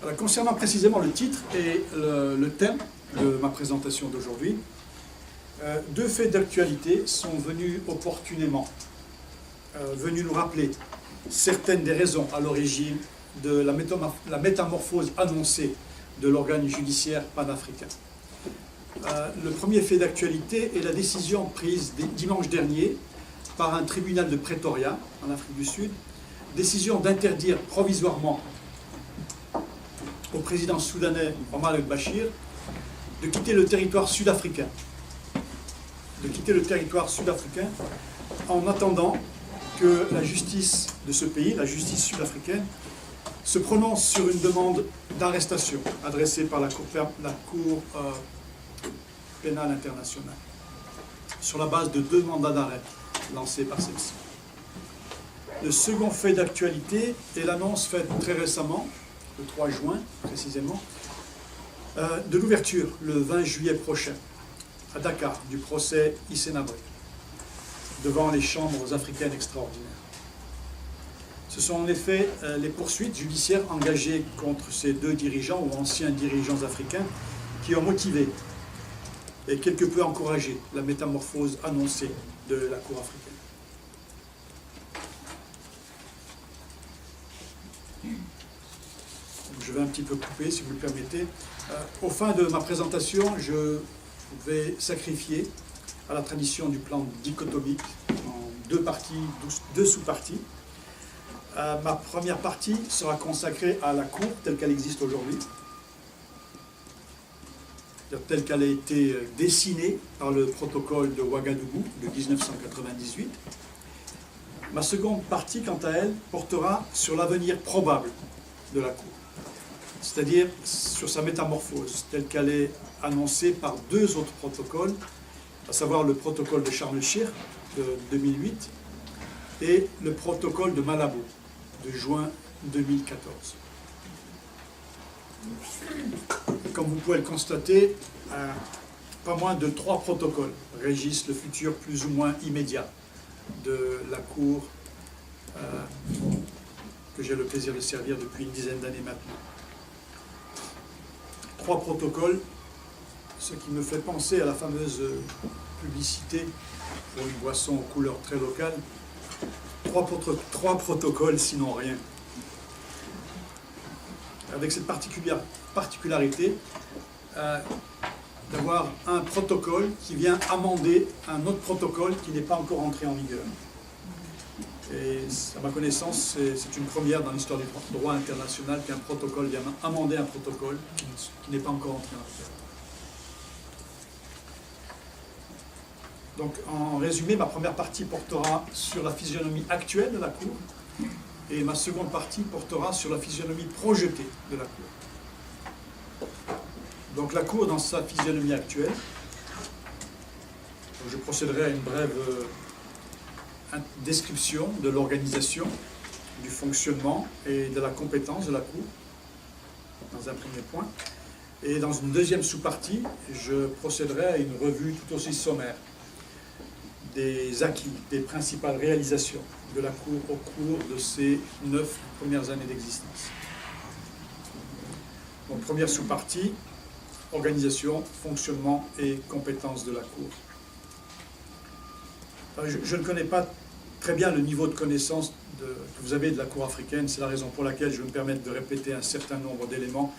Alors, concernant précisément le titre et le thème de ma présentation d'aujourd'hui, deux faits d'actualité sont venus opportunément, venus nous rappeler certaines des raisons à l'origine de la métamorphose annoncée de l'organe judiciaire panafricain. Le premier fait d'actualité est la décision prise dimanche dernier par un tribunal de Pretoria, en Afrique du Sud, décision d'interdire provisoirement au président soudanais Omar el-Bashir de quitter le territoire sud-africain. En attendant que la justice de ce pays, la justice sud-africaine, se prononce sur une demande d'arrestation adressée par la Cour pénale internationale, sur la base de 2 mandats d'arrêt lancés par celle-ci. Le second fait d'actualité est l'annonce faite très récemment, le 3 juin précisément, de l'ouverture le 20 juillet prochain à Dakar du procès Hissène-Habré devant les chambres africaines extraordinaires. Ce sont en effet les poursuites judiciaires engagées contre ces 2 dirigeants ou anciens dirigeants africains qui ont motivé et quelque peu encouragé la métamorphose annoncée de la Cour africaine. Je vais un petit peu couper, si vous le permettez. Au fin de ma présentation, je vais sacrifier à la tradition du plan dichotomique en 2 parties, 2 sous-parties. Ma première partie sera consacrée à la Cour telle qu'elle existe aujourd'hui, telle qu'elle a été dessinée par le protocole de Ouagadougou de 1998. Ma seconde partie, quant à elle, portera sur l'avenir probable de la Cour, c'est-à-dire sur sa métamorphose, telle qu'elle est annoncée par 2 autres protocoles, à savoir le protocole de Sharm el-Sheikh de 2008 et le protocole de Malabo de juin 2014. Comme vous pouvez le constater, pas moins de 3 protocoles régissent le futur plus ou moins immédiat de la Cour que j'ai le plaisir de servir depuis une dizaine d'années maintenant. 3 protocoles, ce qui me fait penser à la fameuse publicité pour une boisson aux couleurs très locales. 3 protocoles, sinon rien. Avec cette particularité d'avoir un protocole qui vient amender un autre protocole qui n'est pas encore entré en vigueur. Et à ma connaissance, c'est une première dans l'histoire du droit international qu'un protocole vient amender un protocole qui n'est pas encore entré en vigueur. Donc, en résumé, ma première partie portera sur la physionomie actuelle de la Cour et ma seconde partie portera sur la physionomie projetée de la Cour. Donc, la Cour dans sa physionomie actuelle, je procéderai à une brève description de l'organisation, du fonctionnement et de la compétence de la Cour, dans un premier point. Et dans une deuxième sous-partie, je procéderai à une revue tout aussi sommaire des acquis, des principales réalisations de la Cour au cours de ces 9 premières années d'existence. Donc, première sous-partie, organisation, fonctionnement et compétences de la Cour. Je ne connais pas très bien le niveau de connaissance que vous avez de la Cour africaine, c'est la raison pour laquelle je vais me permettre de répéter un certain nombre d'éléments,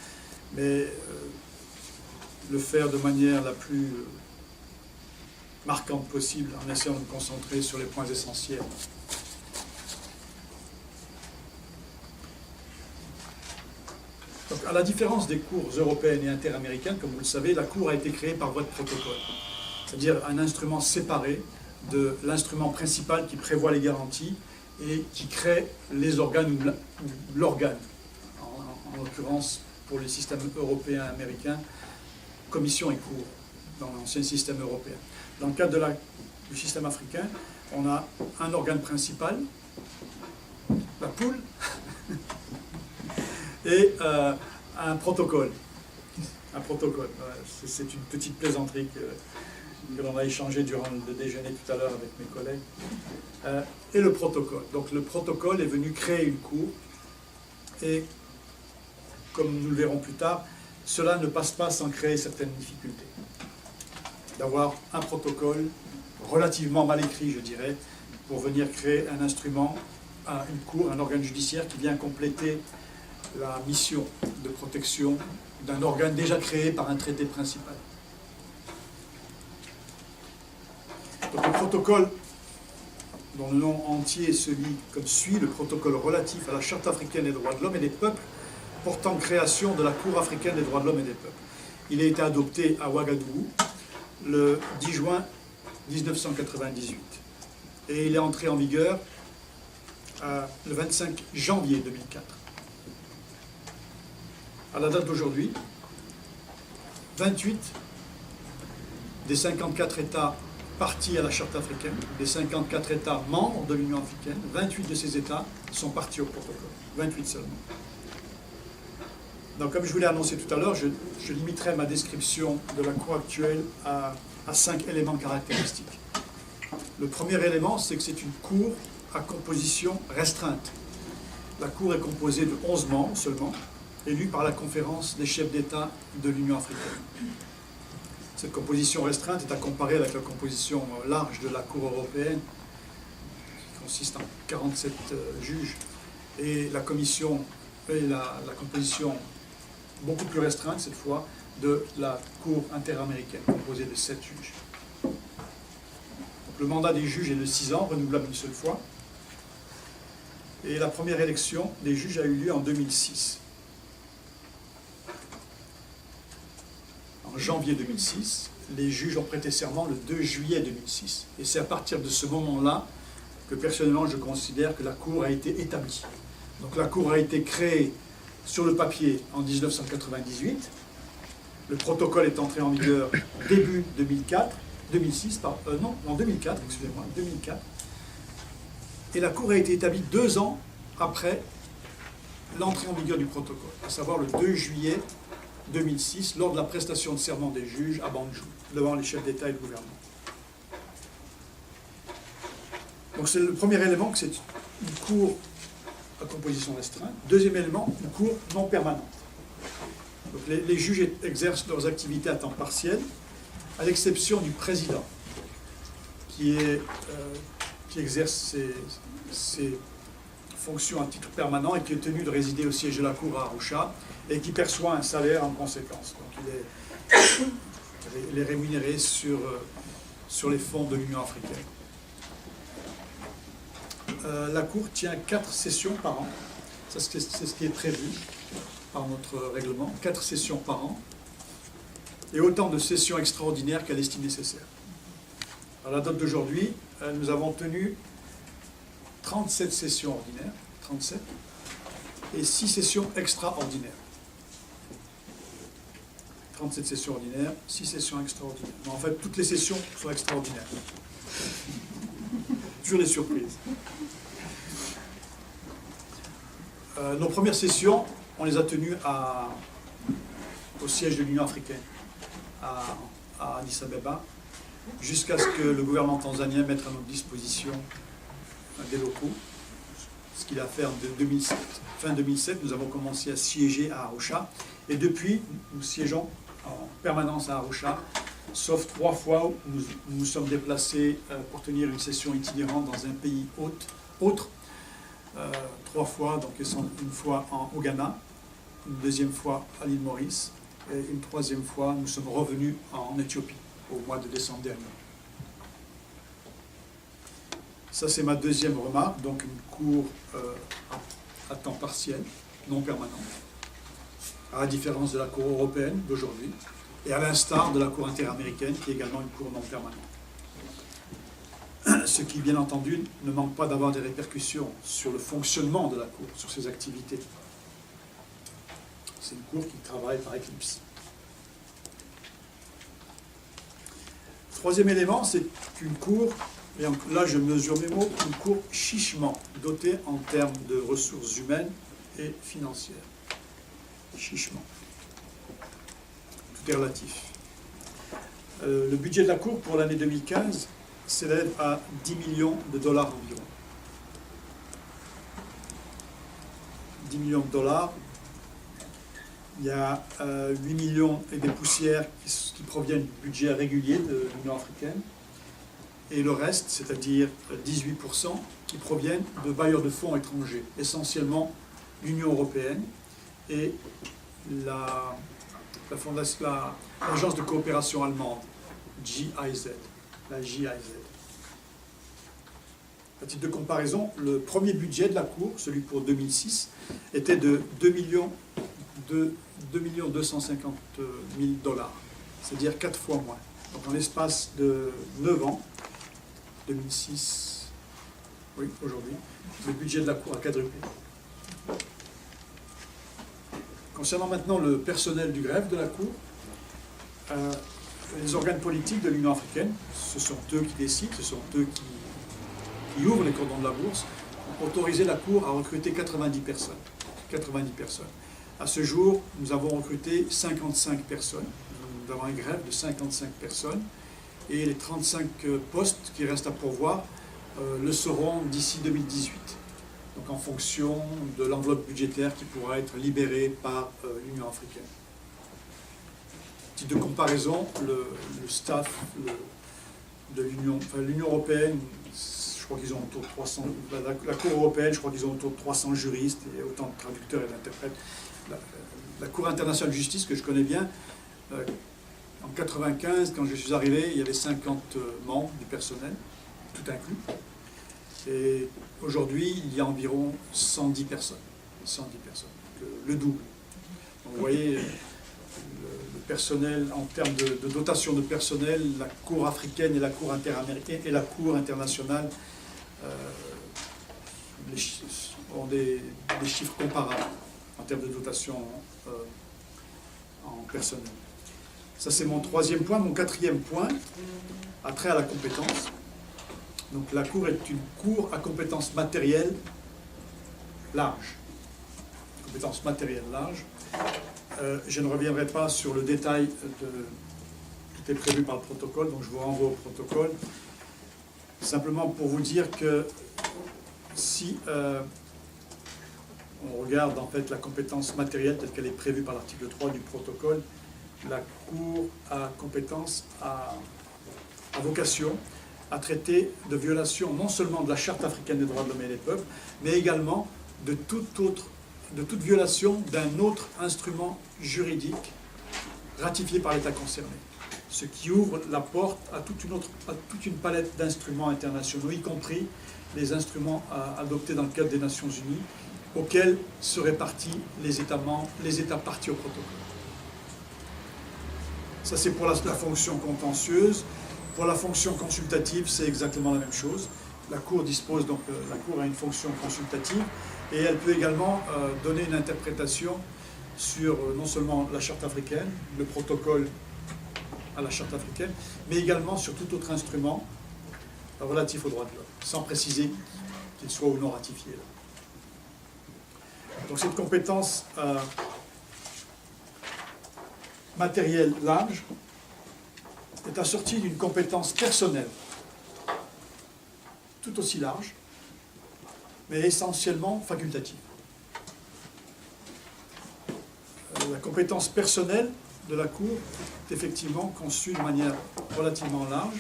mais le faire de manière la plus marquante possible, en essayant de me concentrer sur les points essentiels. Donc, à la différence des cours européennes et interaméricaines, comme vous le savez, la Cour a été créée par voie de protocole, c'est-à-dire un instrument séparé de l'instrument principal qui prévoit les garanties et qui crée les organes ou l'organe, en l'occurrence pour les systèmes européens et américains, commission et cour, dans l'ancien système européen. Dans le cadre du système africain, on a un organe principal, la poule, et un protocole. C'est une petite plaisanterie que l'on a échangée durant le déjeuner tout à l'heure avec mes collègues. Et le protocole. Donc le protocole est venu créer une cour et comme nous le verrons plus tard, cela ne passe pas sans créer certaines difficultés. D'avoir un protocole relativement mal écrit, je dirais, pour venir créer un instrument, une cour, un organe judiciaire qui vient compléter la mission de protection d'un organe déjà créé par un traité principal. Donc le protocole, dont le nom entier se lit comme suit, le protocole relatif à la Charte africaine des droits de l'homme et des peuples, portant création de la Cour africaine des droits de l'homme et des peuples. Il a été adopté à Ouagadougou le 10 juin 1998 et il est entré en vigueur le 25 janvier 2004. À la date d'aujourd'hui, 28 des 54 États partis à la Charte africaine, des 54 États membres de l'Union africaine, 28 de ces États sont partis au protocole, 28 seulement. Donc, comme je vous l'ai annoncé tout à l'heure, je limiterai ma description de la Cour actuelle à 5 éléments caractéristiques. Le premier élément, c'est que c'est une Cour à composition restreinte. La Cour est composée de 11 membres seulement, élus par la conférence des chefs d'État de l'Union africaine. Cette composition restreinte est à comparer avec la composition large de la Cour européenne, qui consiste en 47 juges, et la composition beaucoup plus restreinte, cette fois, de la Cour interaméricaine, composée de 7 juges. Donc, le mandat des juges est de 6 ans, renouvelable une seule fois, et la première élection des juges a eu lieu en 2006. En janvier 2006, les juges ont prêté serment le 2 juillet 2006. Et c'est à partir de ce moment-là que, personnellement, je considère que la Cour a été établie. Donc la Cour a été créée sur le papier en 1998. Le protocole est entré en vigueur début 2004, 2004. Et la Cour a été établie 2 ans après l'entrée en vigueur du protocole, à savoir le 2 juillet 2006, lors de la prestation de serment des juges à Banjul, devant les chefs d'État et de gouvernement. Donc c'est le premier élément, que c'est une cour à composition restreinte. Deuxième élément, une cour non permanente. Donc les juges exercent leurs activités à temps partiel, à l'exception du président, qui exerce ses fonctions à titre permanent et qui est tenu de résider au siège de la Cour à Arusha et qui perçoit un salaire en conséquence. Donc il est rémunéré sur les fonds de l'Union africaine. La Cour tient 4 sessions par an. C'est ce qui est prévu par notre règlement. 4 sessions par an. Et autant de sessions extraordinaires qu'elle estime nécessaires. À la date d'aujourd'hui, nous avons tenu 37 sessions ordinaires, 37, et 6 sessions extraordinaires. 37 sessions ordinaires, 6 sessions extraordinaires. Mais en fait, toutes les sessions sont extraordinaires. Toujours des surprises. Nos premières sessions, on les a tenues au siège de l'Union africaine, à Addis Abeba, jusqu'à ce que le gouvernement tanzanien mette à notre disposition des locaux, ce qu'il a fait en 2007. Fin 2007, nous avons commencé à siéger à Arusha, et depuis, nous siégeons en permanence à Arusha, sauf 3 fois où nous nous sommes déplacés pour tenir une session itinérante dans un pays autre. 3 fois, donc une fois au Ghana, une deuxième fois à l'île Maurice, et une 3e fois, nous sommes revenus en Éthiopie au mois de décembre dernier. Ça, c'est ma deuxième remarque, donc une cour à temps partiel, non permanente, à la différence de la Cour européenne d'aujourd'hui, et à l'instar de la Cour interaméricaine, qui est également une cour non permanente. Ce qui, bien entendu, ne manque pas d'avoir des répercussions sur le fonctionnement de la Cour, sur ses activités. C'est une cour qui travaille par éclipse. Troisième élément, c'est qu'une cour, et là je mesure mes mots, une cour chichement dotée en termes de ressources humaines et financières. Chichement. Tout est relatif. Le budget de la Cour pour l'année 2015 s'élève à 10 millions de dollars environ. 10 millions de dollars, Il y a 8 millions et des poussières qui proviennent du budget régulier de l'Union africaine. Et le reste, c'est-à-dire 18%, qui proviennent de bailleurs de fonds étrangers, essentiellement l'Union européenne et l'agence de coopération allemande, GIZ, la GIZ. À titre de comparaison, le premier budget de la Cour, celui pour 2006, était de 2 250 000 $, c'est-à-dire 4 fois moins. Donc en l'espace de 9 ans, 2006, oui, aujourd'hui, le budget de la Cour a quadruplé. Concernant maintenant le personnel du greffe de la Cour, les organes politiques de l'Union africaine, ce sont eux qui décident, ce sont eux qui ouvrent les cordons de la bourse, ont autorisé la Cour à recruter 90 personnes. 90 personnes. À ce jour, nous avons recruté 55 personnes. Nous avons un greffe de 55 personnes. Et les 35 postes qui restent à pourvoir le seront d'ici 2018. Donc en fonction de l'enveloppe budgétaire qui pourra être libérée par l'Union africaine. À titre de comparaison, le staff de l'Union européenne, je crois qu'ils ont autour de 300, la Cour européenne, je crois qu'ils ont autour de 300 juristes et autant de traducteurs et d'interprètes. La Cour internationale de justice, que je connais bien, en 1995, quand je suis arrivé, il y avait 50 membres du personnel, tout inclus. Et aujourd'hui, il y a environ 110 personnes. 110 personnes, donc, le double. Donc, vous voyez, le personnel, en termes de dotation de personnel, la Cour africaine et la Cour interaméricaine et la Cour internationale ont des chiffres comparables en termes de dotation en personnel. Ça, c'est mon troisième point. Mon quatrième point a trait à la compétence. Donc, la Cour est une cour à compétence matérielle large. Compétence matérielle large. Je ne reviendrai pas sur le détail tout est prévu par le protocole, donc je vous renvoie au protocole. Simplement pour vous dire que si on regarde en fait la compétence matérielle telle qu'elle est prévue par l'article 3 du protocole, la Cour a compétence, a vocation à traiter de violations non seulement de la Charte africaine des droits de l'homme et des peuples, mais également de toute violation d'un autre instrument juridique ratifié par l'État concerné. Ce qui ouvre la porte à toute une palette d'instruments internationaux, y compris les instruments adoptés dans le cadre des Nations Unies, auxquels seraient partis les États membres, les États partis au protocole. Ça, c'est pour la fonction contentieuse. Pour la fonction consultative, c'est exactement la même chose. La Cour dispose donc, la Cour a une fonction consultative et elle peut également donner une interprétation sur non seulement la Charte africaine, le protocole à la Charte africaine, mais également sur tout autre instrument relatif aux droits de l'homme, sans préciser qu'il soit ou non ratifié. Donc cette compétence matérielle large est assortie d'une compétence personnelle tout aussi large, mais essentiellement facultative. La compétence personnelle de la Cour est effectivement conçue de manière relativement large,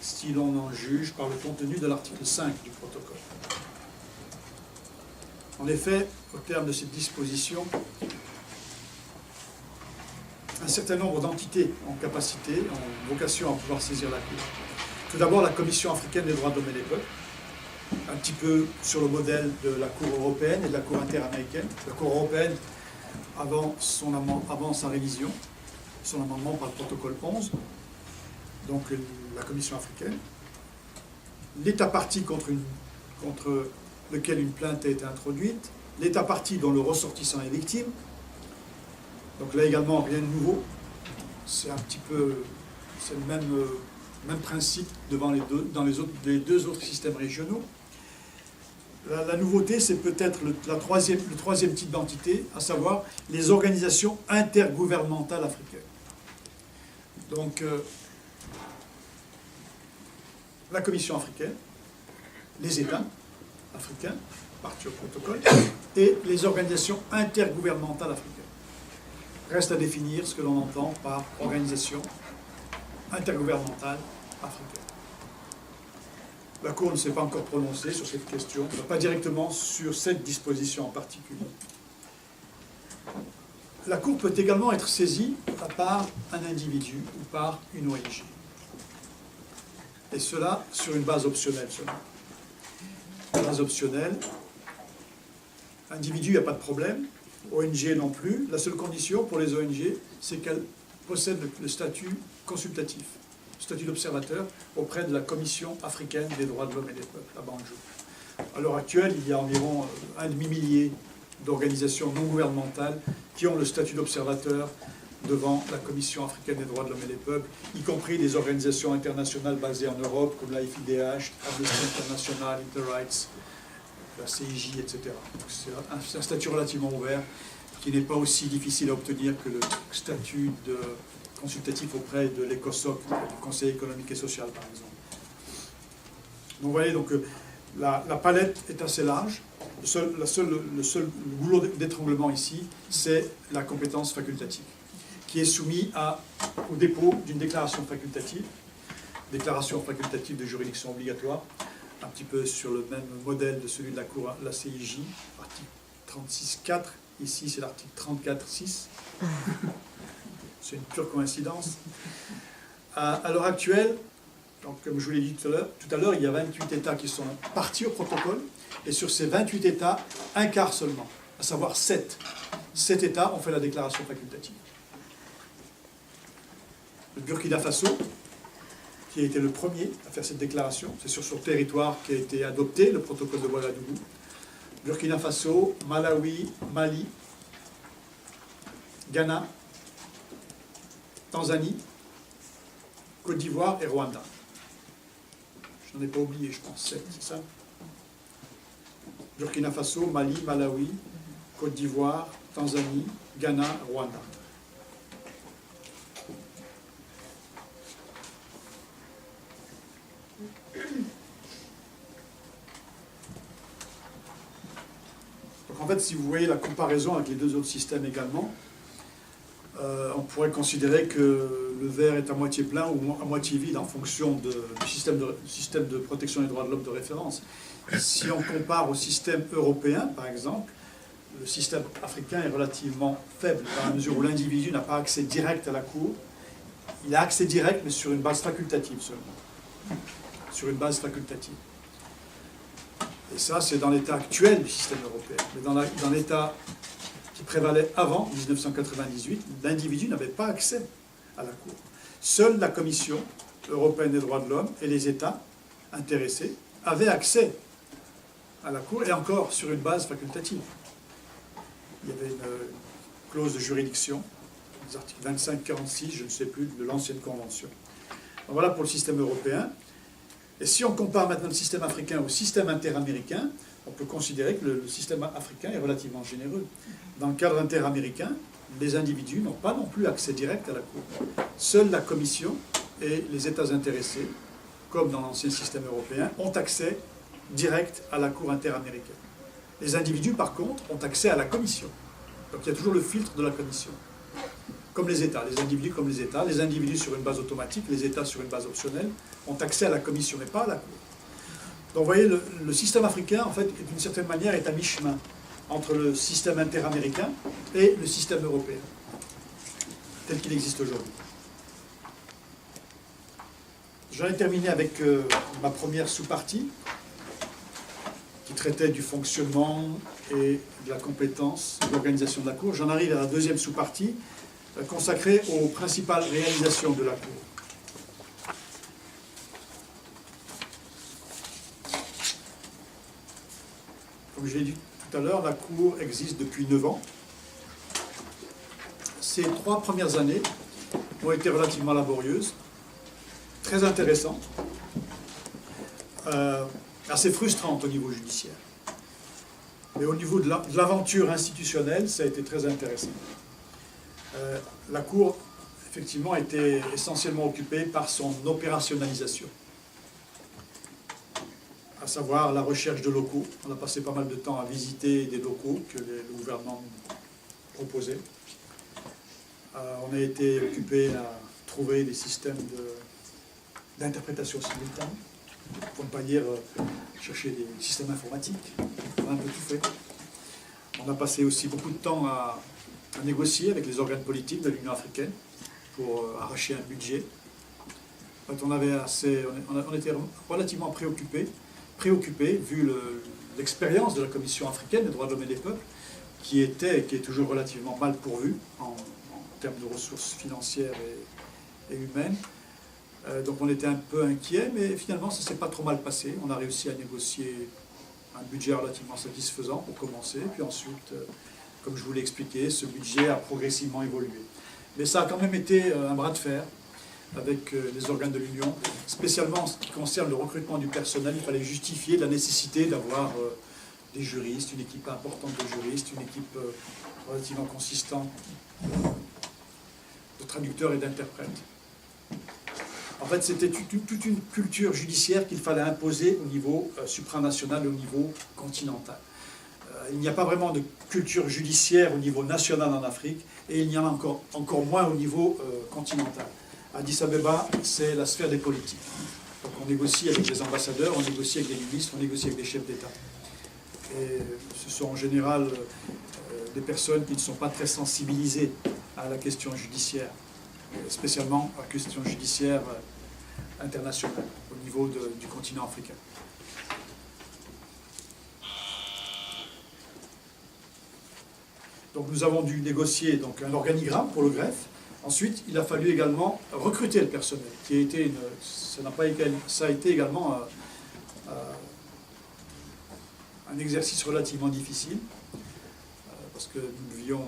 si l'on en juge par le contenu de l'article 5 du protocole. En effet, au terme de cette disposition, un certain nombre d'entités en capacité, en vocation à pouvoir saisir la Cour. Tout d'abord, la Commission africaine des droits de l'homme et des peuples, un petit peu sur le modèle de la Cour européenne et de la Cour interaméricaine. La Cour européenne, avant sa révision, son amendement par le protocole 11, donc la Commission africaine, l'État parti contre lequel une plainte a été introduite, l'État parti dont le ressortissant est victime. Donc là également, rien de nouveau. C'est un petit peu, c'est le même principe dans les deux autres systèmes régionaux. La nouveauté, c'est peut-être le troisième type d'entité, à savoir les organisations intergouvernementales africaines. Donc, la Commission africaine, les États africains, partis au protocole, et les organisations intergouvernementales africaines. Reste à définir ce que l'on entend par organisation intergouvernementale africaine. La Cour ne s'est pas encore prononcée sur cette question, pas directement sur cette disposition en particulier. La Cour peut également être saisie par un individu ou par une ONG. Et cela sur une base optionnelle seulement. Base optionnelle, individu, il n'y a pas de problème, ONG non plus. La seule condition pour les ONG, c'est qu'elles possèdent le statut consultatif, le statut d'observateur auprès de la Commission africaine des droits de l'homme et des peuples, à Banjul. À l'heure actuelle, il y a environ un demi-millier d'organisations non gouvernementales qui ont le statut d'observateur devant la Commission africaine des droits de l'homme et des peuples, y compris des organisations internationales basées en Europe, comme la FIDH, Amnesty International, Interrights, la CIJ, etc. C'est un statut relativement ouvert, qui n'est pas aussi difficile à obtenir que le statut de consultatif auprès de l'ECOSOC, du Conseil économique et social, par exemple. Donc vous voyez, donc, la palette est assez large. Le seul goulot d'étranglement ici, c'est la compétence facultative, qui est soumis au dépôt d'une déclaration facultative de juridiction obligatoire, un petit peu sur le même modèle de celui de la Cour, la CIJ, article 36.4, ici c'est l'article 34.6. C'est une pure coïncidence. À l'heure actuelle, donc, comme je vous l'ai dit tout à l'heure, il y a 28 États qui sont partis au protocole, et sur ces 28 États, un quart seulement, à savoir 7. 7 États ont fait la déclaration facultative. Le Burkina Faso, qui a été le premier à faire cette déclaration, c'est sur son territoire qu'a été adopté le protocole de Ouagadougou. Burkina Faso, Malawi, Mali, Ghana, Tanzanie, Côte d'Ivoire et Rwanda. Je n'en ai pas oublié, je pense, 7, c'est ça? Burkina Faso, Mali, Malawi, Côte d'Ivoire, Tanzanie, Ghana, Rwanda. Donc en fait, si vous voyez la comparaison avec les deux autres systèmes également, on pourrait considérer que le verre est à moitié plein ou à moitié vide en fonction du système de protection des droits de l'homme de référence. Si on compare au système européen, par exemple, le système africain est relativement faible, dans la mesure où l'individu n'a pas accès direct à la Cour. Il a accès direct, mais sur une base facultative seulement. Sur une base facultative. Et ça, c'est dans l'état actuel du système européen. Mais dans l'état qui prévalait avant 1998, l'individu n'avait pas accès à la Cour. Seule la Commission européenne des droits de l'homme et les États intéressés avaient accès à la Cour, et encore sur une base facultative. Il y avait une clause de juridiction, les articles 25, 46, je ne sais plus, de l'ancienne Convention. Donc voilà pour le système européen. Et si on compare maintenant le système africain au système interaméricain, on peut considérer que le système africain est relativement généreux. Dans le cadre interaméricain, les individus n'ont pas non plus accès direct à la Cour. Seule la Commission et les États intéressés, comme dans l'ancien système européen, ont accès direct à la Cour interaméricaine. Les individus, par contre, ont accès à la Commission. Donc il y a toujours le filtre de la Commission. Comme les États, les individus comme les États, les individus sur une base automatique, les États sur une base optionnelle, ont accès à la Commission, mais pas à la Cour. Donc vous voyez, le système africain, en fait, d'une certaine manière, est à mi-chemin entre le système interaméricain et le système européen, tel qu'il existe aujourd'hui. J'en ai terminé avec ma première sous-partie, qui traitait du fonctionnement et de la compétence de l'organisation de la Cour. J'en arrive à la deuxième sous-partie, consacrée aux principales réalisations de la Cour. Comme je l'ai dit tout à l'heure, la Cour existe depuis 9 ans. Ces 3 premières années ont été relativement laborieuses, très intéressantes, assez frustrantes au niveau judiciaire. Mais au niveau de l'aventure institutionnelle, ça a été très intéressant. La Cour, effectivement, était essentiellement occupée par son opérationnalisation, à savoir la recherche de locaux. On a passé pas mal de temps à visiter des locaux que le gouvernement proposait. On a été occupé à trouver des systèmes d'interprétation simultanée, pour ne pas dire chercher des systèmes informatiques. On a un peu tout fait. On a passé aussi beaucoup de temps à négocier avec les organes politiques de l'Union africaine pour arracher un budget. En fait, on était relativement préoccupés vu l'expérience de la Commission africaine des droits de l'homme et des peuples, qui est toujours relativement mal pourvue en termes de ressources financières et humaines. Donc on était un peu inquiets, mais finalement ça ne s'est pas trop mal passé. On a réussi à négocier un budget relativement satisfaisant pour commencer, puis ensuite, comme je vous l'ai expliqué, ce budget a progressivement évolué. Mais ça a quand même été un bras de fer avec les organes de l'Union, spécialement en ce qui concerne le recrutement du personnel. Il fallait justifier la nécessité d'avoir des juristes, une équipe importante de juristes, une équipe relativement consistante de traducteurs et d'interprètes. En fait, c'était toute une culture judiciaire qu'il fallait imposer au niveau supranational et au niveau continental. Il n'y a pas vraiment de culture judiciaire au niveau national en Afrique, et il y en a encore moins au niveau continental. Addis Abeba, c'est la sphère des politiques. Donc on négocie avec les ambassadeurs, on négocie avec des ministres, on négocie avec des chefs d'État. Et ce sont en général des personnes qui ne sont pas très sensibilisées à la question judiciaire, spécialement à la question judiciaire internationale au niveau du continent africain. Donc nous avons dû négocier donc, un organigramme pour le greffe. Ensuite, il a fallu également recruter le personnel, qui a été ça a été également un exercice relativement difficile, parce que nous devions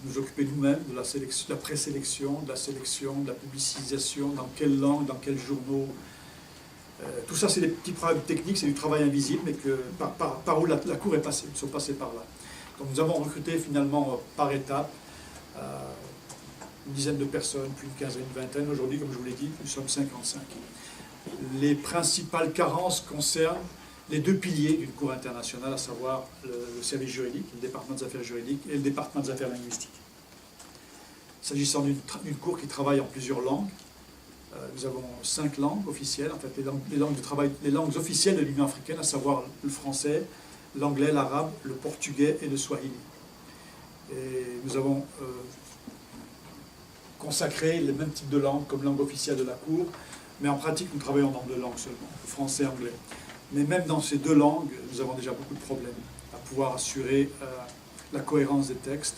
nous occuper nous-mêmes de la présélection, de la sélection, de la publicisation, dans quelle langue, dans quels journaux. Tout ça, c'est des petits problèmes techniques, c'est du travail invisible, mais par où la Cour est passée, ils sont passés par là. Donc nous avons recruté finalement par étapes une dizaine de personnes, puis une quinzaine, une vingtaine. Aujourd'hui, comme je vous l'ai dit, nous sommes 55. Les principales carences concernent les deux piliers d'une cour internationale, à savoir le service juridique, le département des affaires juridiques et le département des affaires linguistiques. S'agissant d'une cour qui travaille en plusieurs langues, nous avons 5 langues officielles, en fait les langues officielles de l'Union africaine, à savoir le français, l'anglais, l'arabe, le portugais et le swahili. Et nous avons consacré les mêmes types de langues comme langue officielle de la Cour, mais en pratique nous travaillons dans 2 langues seulement, le français et l'anglais. Mais même dans ces 2 langues, nous avons déjà beaucoup de problèmes à pouvoir assurer la cohérence des textes,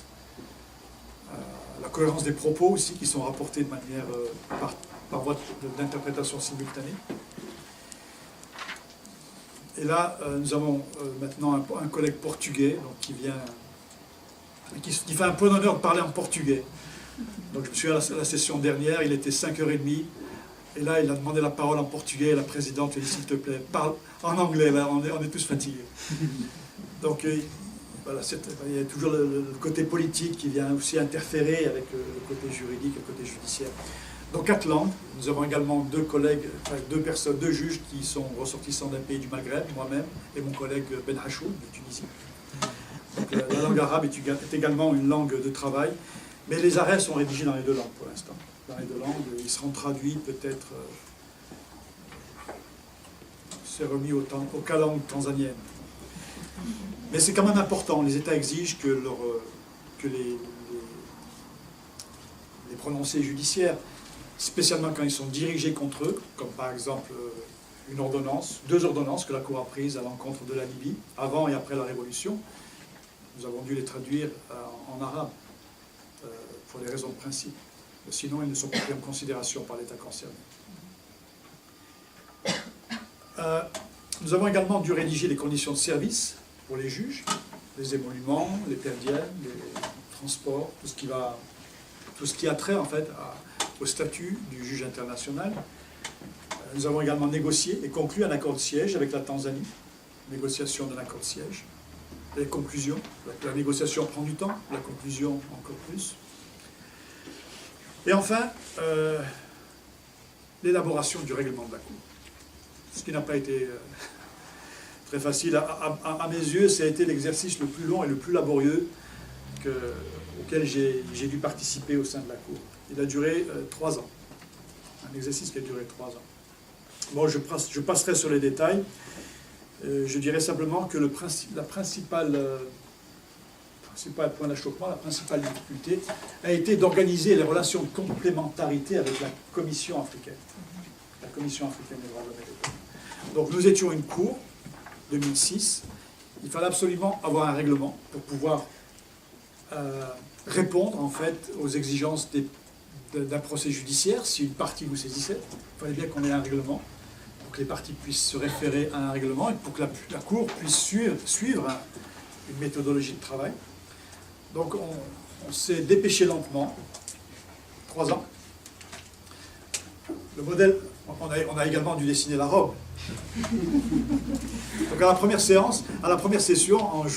la cohérence des propos aussi qui sont rapportés de manière par voie d'interprétation simultanée. Et là, nous avons maintenant un collègue portugais donc, qui fait un peu d'honneur de parler en portugais. Donc je me suis à la session dernière, il était 5h30, et là il a demandé la parole en portugais, et la présidente lui a dit s'il te plaît, parle en anglais, là, on est tous fatigués. Donc voilà, il y a toujours le côté politique qui vient aussi interférer avec le côté juridique et le côté judiciaire. Dans 4 langues, nous avons également 2 collègues, enfin 2 juges qui sont ressortissants d'un pays du Maghreb, moi-même et mon collègue Ben Hachoud de Tunisie. Donc, la langue arabe est également une langue de travail, mais les arrêts sont rédigés dans les 2 langues pour l'instant. Dans les 2 langues, ils seront traduits peut-être, c'est remis aux langues tanzaniennes. Mais c'est quand même important, les États exigent que les prononcés judiciaires, spécialement quand ils sont dirigés contre eux, comme par exemple une ordonnance, 2 ordonnances que la Cour a prises à l'encontre de la Libye, avant et après la Révolution. Nous avons dû les traduire en arabe, pour des raisons de principe. Sinon, ils ne sont pas pris en considération par l'État concerné. Nous avons également dû rédiger les conditions de service pour les juges, les émoluments, les perdièmes, les transports, tout ce qui a trait en fait au statut du juge international. Nous avons également négocié et conclu un accord de siège avec la Tanzanie, négociation d'un accord de siège, les conclusions. La négociation prend du temps, la conclusion encore plus. Et enfin, l'élaboration du règlement de la Cour. Ce qui n'a pas été très facile. À mes yeux, ça a été l'exercice le plus long et le plus laborieux auquel j'ai dû participer au sein de la Cour. Il a duré 3 ans. Un exercice qui a duré 3 ans. Bon, je passerai sur les détails. Je dirais simplement que le principal point d'achoppement, la principale difficulté, a été d'organiser les relations de complémentarité avec la Commission africaine. La Commission africaine des droits de l'homme et des peuples. Donc nous étions une cour, 2006. Il fallait absolument avoir un règlement pour pouvoir répondre en fait aux exigences d'un procès judiciaire. Si une partie vous saisissait, il fallait bien qu'on ait un règlement pour que les parties puissent se référer à un règlement et pour que la Cour puisse suivre une méthodologie de travail. Donc on s'est dépêché lentement, 3 ans. Le modèle, on a également dû dessiner la robe. Donc à la première session, en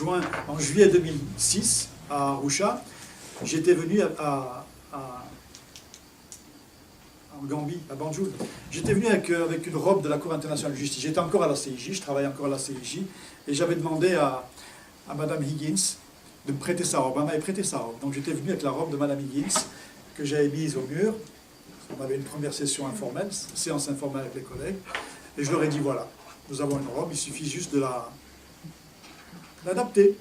juillet 2006, à Arusha, j'étais venu en Gambie, à Banjul. J'étais venu avec une robe de la Cour internationale de justice. J'étais encore à la CIJ, je travaillais encore à la CIJ, et j'avais demandé à Madame Higgins de me prêter sa robe. Elle m'avait prêté sa robe. Donc j'étais venu avec la robe de Madame Higgins, que j'avais mise au mur. On avait une première session informelle, séance informelle avec les collègues, et je leur ai dit, voilà, nous avons une robe, il suffit juste de l'adapter.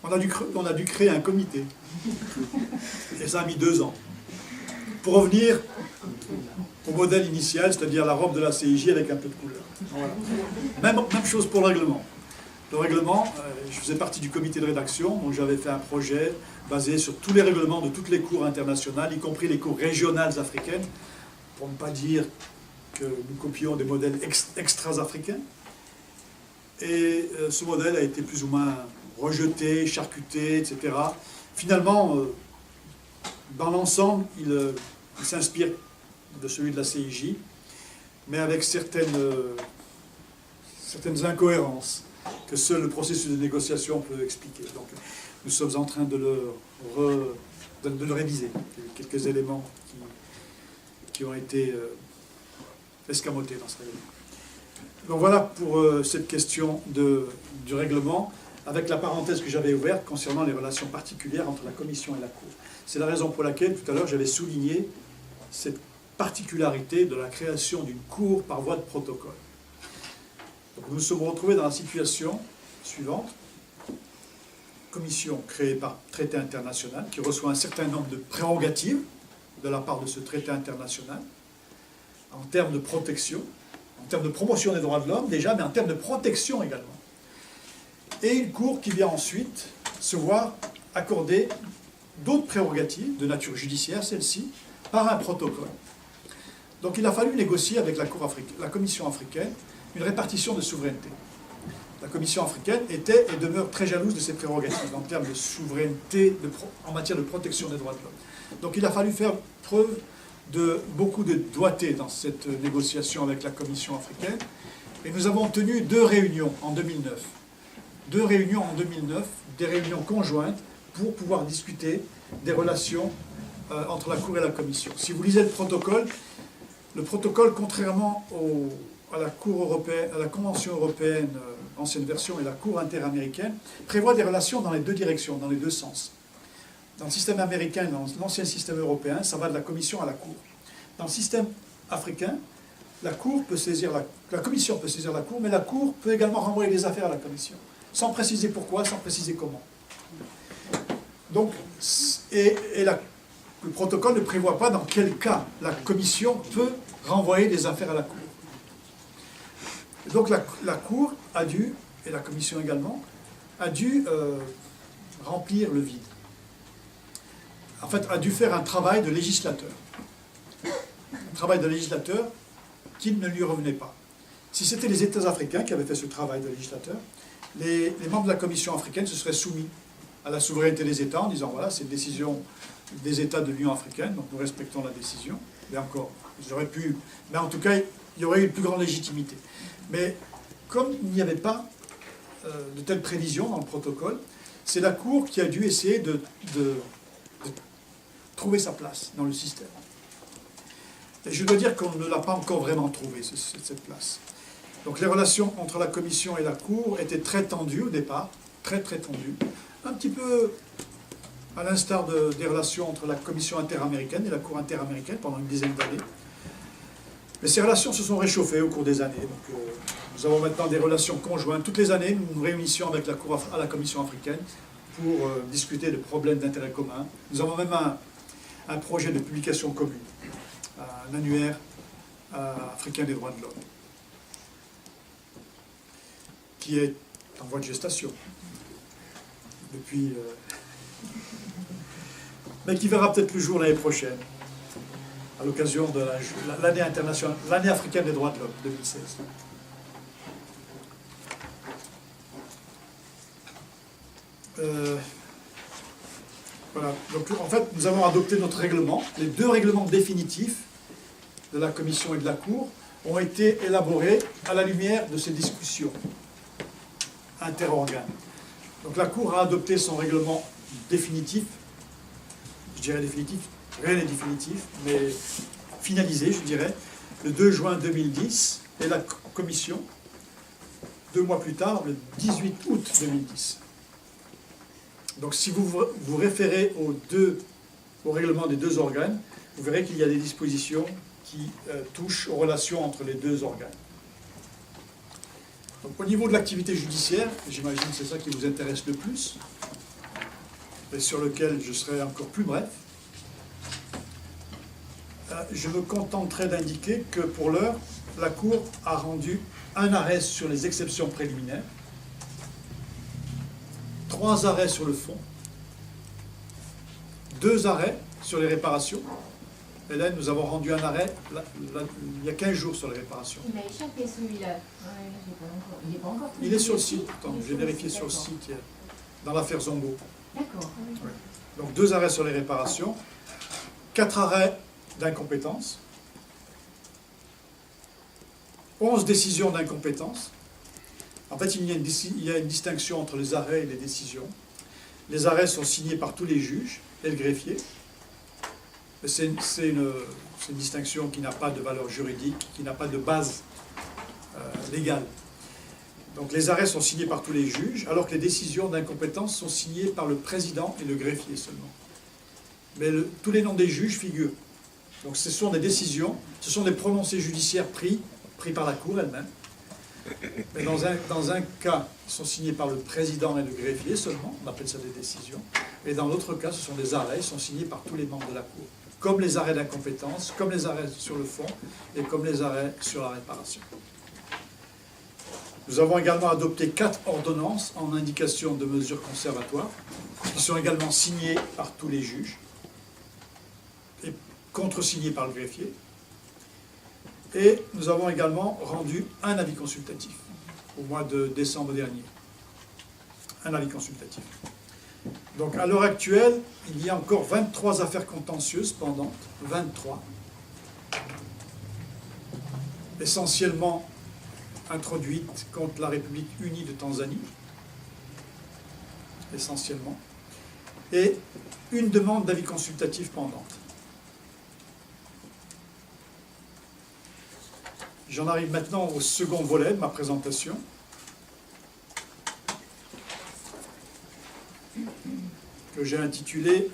On a dû créer un comité. Et ça a mis 2 ans. Pour revenir au modèle initial, c'est-à-dire la robe de la CIJ avec un peu de couleur. Voilà. Même chose pour le règlement. Le règlement, je faisais partie du comité de rédaction, donc j'avais fait un projet basé sur tous les règlements de toutes les cours internationales, y compris les cours régionales africaines, pour ne pas dire que nous copions des modèles extra-africains. Et ce modèle a été plus ou moins rejeté, charcuté, etc. Finalement, dans l'ensemble, il s'inspire de celui de la CIJ, mais avec certaines incohérences que seul le processus de négociation peut expliquer. Donc, nous sommes en train de le réviser. Il y a quelques éléments qui ont été escamotés dans ce règlement. Donc voilà pour cette question du règlement, avec la parenthèse que j'avais ouverte concernant les relations particulières entre la Commission et la Cour. C'est la raison pour laquelle, tout à l'heure, j'avais souligné cette particularité de la création d'une Cour par voie de protocole. Donc nous nous sommes retrouvés dans la situation suivante. Commission créée par traité international qui reçoit un certain nombre de prérogatives de la part de ce traité international en termes de protection, en termes de promotion des droits de l'homme déjà, mais en termes de protection également. Et une Cour qui vient ensuite se voir accorder d'autres prérogatives de nature judiciaire, celle-ci, par un protocole. Donc il a fallu négocier avec la Commission africaine une répartition de souveraineté. La Commission africaine était et demeure très jalouse de ses prérogatives en termes de souveraineté en matière de protection des droits de l'homme. Donc il a fallu faire preuve de beaucoup de doigté dans cette négociation avec la Commission africaine. Et nous avons tenu 2 réunions en 2009. 2 réunions en 2009, des réunions conjointes pour pouvoir discuter des relations entre la Cour et la Commission. Si vous lisez le protocole, contrairement à la Cour européenne, à la Convention européenne, ancienne version, et la Cour interaméricaine, prévoit des relations dans les 2 directions, dans les 2 sens. Dans le système américain et dans l'ancien système européen, ça va de la Commission à la Cour. Dans le système africain, la Commission peut saisir la Cour, mais la Cour peut également renvoyer des affaires à la Commission, sans préciser pourquoi, sans préciser comment. Donc, le protocole ne prévoit pas dans quel cas la Commission peut renvoyer des affaires à la Cour. Et donc la Cour a dû, et la Commission également, a dû remplir le vide. En fait, a dû faire un travail de législateur. Un travail de législateur qui ne lui revenait pas. Si c'était les États africains qui avaient fait ce travail de législateur, les membres de la Commission africaine se seraient soumis à la souveraineté des États en disant, voilà, c'est une décision des États de l'Union africaine, donc nous respectons la décision. Mais encore, mais en tout cas, il y aurait eu une plus grande légitimité. Mais comme il n'y avait pas de telles prévisions dans le protocole, c'est la Cour qui a dû essayer de trouver sa place dans le système. Et je dois dire qu'on ne l'a pas encore vraiment trouvée, cette place. Donc les relations entre la Commission et la Cour étaient très tendues au départ, très très tendues. un petit peu à l'instar des relations entre la Commission interaméricaine et la Cour interaméricaine pendant une dizaine d'années. Mais ces relations se sont réchauffées au cours des années. Donc, nous avons maintenant des relations conjointes. Toutes les années, nous nous réunissions avec la Commission africaine pour discuter de problèmes d'intérêt commun. Nous avons même un projet de publication commune, un annuaire africain des droits de l'homme, qui est en voie de gestation depuis, mais qui verra peut-être le jour l'année prochaine, à l'occasion de l'année internationale, l'année africaine des droits de l'homme 2016. Voilà. Donc, en fait, nous avons adopté notre règlement. Les 2 règlements définitifs de la Commission et de la Cour ont été élaborés à la lumière de ces discussions interorganes. Donc la Cour a adopté son règlement définitif, je dirais définitif, rien n'est définitif, mais finalisé, je dirais, le 2 juin 2010, et la Commission, 2 mois plus tard, le 18 août 2010. Donc si vous vous référez au règlement des 2 organes, vous verrez qu'il y a des dispositions qui touchent aux relations entre les 2 organes. Donc, au niveau de l'activité judiciaire, j'imagine que c'est ça qui vous intéresse le plus, et sur lequel je serai encore plus bref, je me contenterai d'indiquer que pour l'heure, la Cour a rendu un arrêt sur les exceptions préliminaires, 3 arrêts sur le fond, 2 arrêts sur les réparations. Et là, nous avons rendu un arrêt il y a 15 jours sur les réparations. Il m'a échappé celui-là. Ouais, il n'est pas encore. Il est sur le site, pourtant. J'ai vérifié sur le site, dans l'affaire Zombo. D'accord. Ouais. Donc 2 arrêts sur les réparations, 4 arrêts d'incompétence, 11 décisions d'incompétence. En fait, il y a une distinction entre les arrêts et les décisions. Les arrêts sont signés par tous les juges et le greffier. C'est une distinction qui n'a pas de valeur juridique, qui n'a pas de base légale. Donc les arrêts sont signés par tous les juges, alors que les décisions d'incompétence sont signées par le président et le greffier seulement. Mais tous les noms des juges figurent. Donc ce sont des décisions, ce sont des prononcés judiciaires pris par la Cour elle-même. Mais dans un cas, ils sont signés par le président et le greffier seulement, on appelle ça des décisions. Et dans l'autre cas, ce sont des arrêts, ils sont signés par tous les membres de la Cour. Comme les arrêts d'incompétence, comme les arrêts sur le fond, et comme les arrêts sur la réparation. Nous avons également adopté 4 ordonnances en indication de mesures conservatoires, qui sont également signées par tous les juges, et contresignées par le greffier. Et nous avons également rendu un avis consultatif, au mois de décembre dernier. Un avis consultatif. Donc à l'heure actuelle, il y a encore 23 affaires contentieuses pendantes, 23, essentiellement introduites contre la République unie de Tanzanie, essentiellement, et une demande d'avis consultatif pendante. J'en arrive maintenant au second volet de ma présentation. Que j'ai intitulé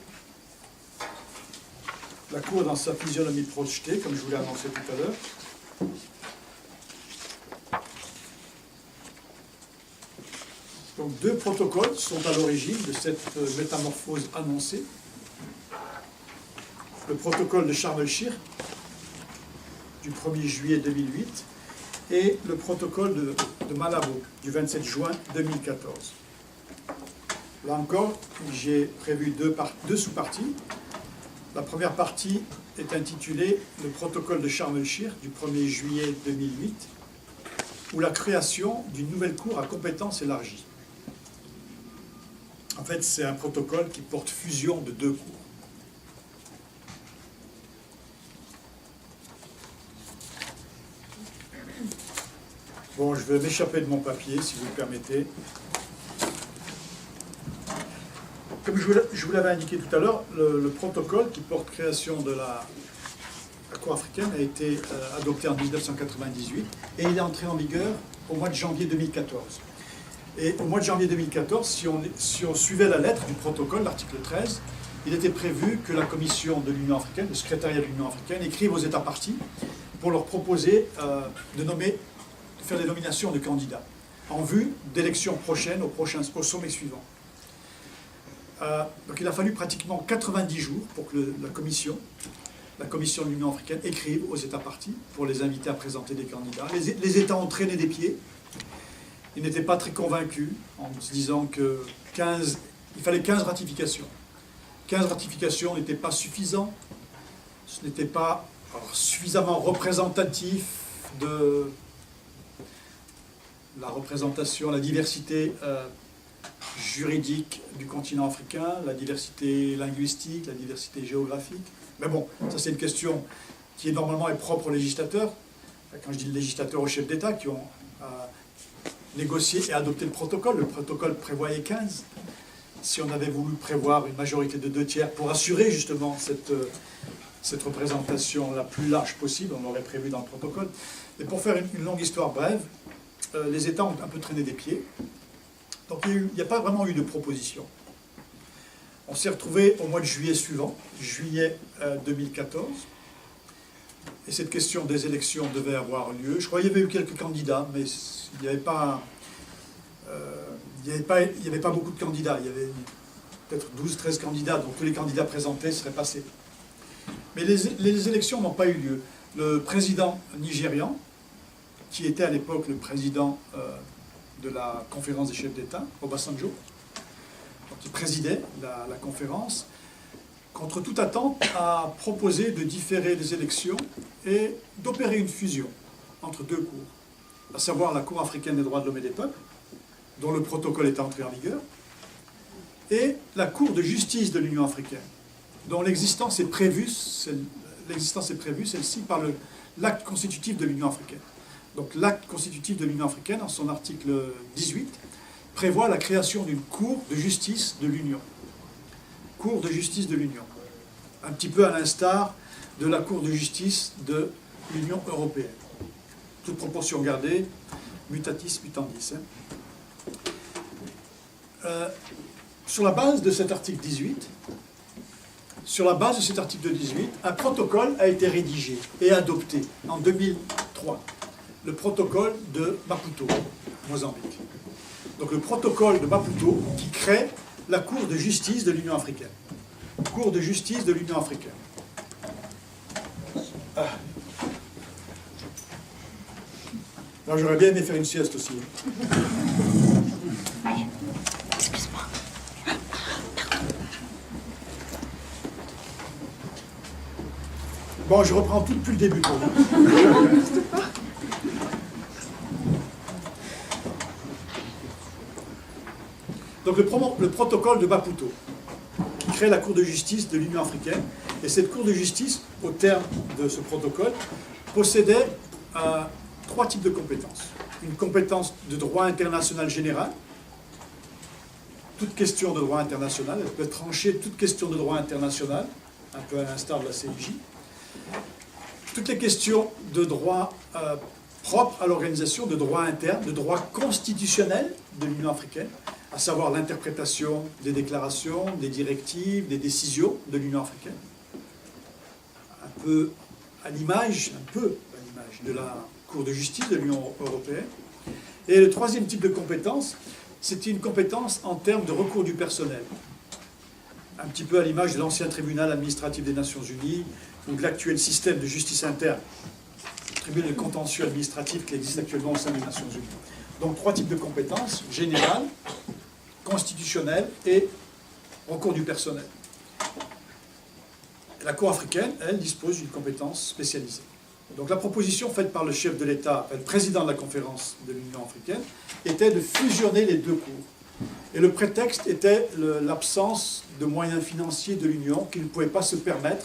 « La Cour dans sa physionomie projetée », comme je vous l'ai annoncé tout à l'heure. Donc 2 protocoles sont à l'origine de cette métamorphose annoncée. Le protocole de Sharm el-Sheikh du 1er juillet 2008 et le protocole de Malabo du 27 juin 2014. Là encore, j'ai prévu 2 sous-parties. La première partie est intitulée « Le protocole de Sharm el-Sheikh du 1er juillet 2008 » ou la création d'une nouvelle cour à compétences élargies. En fait, c'est un protocole qui porte fusion de 2 cours. Bon, je vais m'échapper de mon papier, si vous le permettez. Comme je vous l'avais indiqué tout à l'heure, le protocole qui porte création de la Cour africaine a été adopté en 1998 et il est entré en vigueur au mois de janvier 2014. Et au mois de janvier 2014, si on suivait la lettre du protocole, l'article 13, il était prévu que la Commission de l'Union africaine, le secrétariat de l'Union africaine, écrive aux États parties pour leur proposer de faire des nominations de candidats en vue d'élections prochaines au sommet suivant. Donc il a fallu pratiquement 90 jours pour que la Commission de l'Union africaine écrive aux États parties pour les inviter à présenter des candidats. Les États ont traîné des pieds. Ils n'étaient pas très convaincus en se disant il fallait 15 ratifications. 15 ratifications n'étaient pas suffisant. Ce n'était pas suffisamment représentatif de la représentation, la diversité juridique du continent africain, la diversité linguistique, la diversité géographique. Mais bon, ça c'est une question qui est normalement propre aux législateurs. Quand je dis législateurs, aux chefs d'État qui ont négocié et adopté le protocole prévoyait 15. Si on avait voulu prévoir une majorité de 2/3 pour assurer justement cette représentation la plus large possible, on l'aurait prévu dans le protocole. Et pour faire une longue histoire brève, les États ont un peu traîné des pieds. Donc il n'y a pas vraiment eu de proposition. On s'est retrouvé au mois de juillet suivant, juillet 2014, et cette question des élections devait avoir lieu. Je crois qu'il y avait eu quelques candidats, mais il n'y avait pas, beaucoup de candidats. Il y avait peut-être 12-13 candidats, donc tous les candidats présentés seraient passés. Mais les élections n'ont pas eu lieu. Le président nigérian, qui était à l'époque le président de la conférence des chefs d'État, Obasanjo, qui présidait la conférence, contre toute attente, a proposé de différer les élections et d'opérer une fusion entre deux cours, à savoir la Cour africaine des droits de l'homme et des peuples, dont le protocole est entré en vigueur, et la Cour de justice de l'Union africaine, dont l'existence est prévue, celle-ci, par l'acte constitutif de l'Union africaine. Donc l'acte constitutif de l'Union africaine, en son article 18, prévoit la création d'une Cour de justice de l'Union. Cour de justice de l'Union. Un petit peu à l'instar de la Cour de justice de l'Union européenne. Toute proportion gardée, mutatis mutandis. Sur la base de cet article 18, un protocole a été rédigé et adopté en 2003. Le protocole de Maputo, Mozambique. Donc le protocole de Maputo qui crée la Cour de justice de l'Union africaine. Cour de justice de l'Union africaine. Alors j'aurais bien aimé faire une sieste aussi. Excuse-moi. Bon, je reprends tout depuis le début pour vous. Donc le protocole de Maputo, qui crée la Cour de justice de l'Union africaine, et cette Cour de justice, au terme de ce protocole, possédait 3 types de compétences. Une compétence de droit international général, toute question de droit international, elle peut trancher toute question de droit international, un peu à l'instar de la CIJ. Toutes les questions de droit propres à l'organisation, de droit interne, de droit constitutionnel de l'Union africaine, à savoir l'interprétation des déclarations, des directives, des décisions de l'Union africaine. Un peu à l'image de la Cour de justice de l'Union européenne. Et le 3e type de compétence, c'est une compétence en termes de recours du personnel. Un petit peu à l'image de l'ancien tribunal administratif des Nations Unies ou de l'actuel système de justice interne, le tribunal de contentieux administratif qui existe actuellement au sein des Nations Unies. Donc 3 types de compétences, générales, constitutionnelles et recours du personnel. La Cour africaine, elle, dispose d'une compétence spécialisée. Donc la proposition faite par le chef de l'État, le président de la conférence de l'Union africaine, était de fusionner les deux cours. Et le prétexte était l'absence de moyens financiers de l'Union qui ne pouvait pas se permettre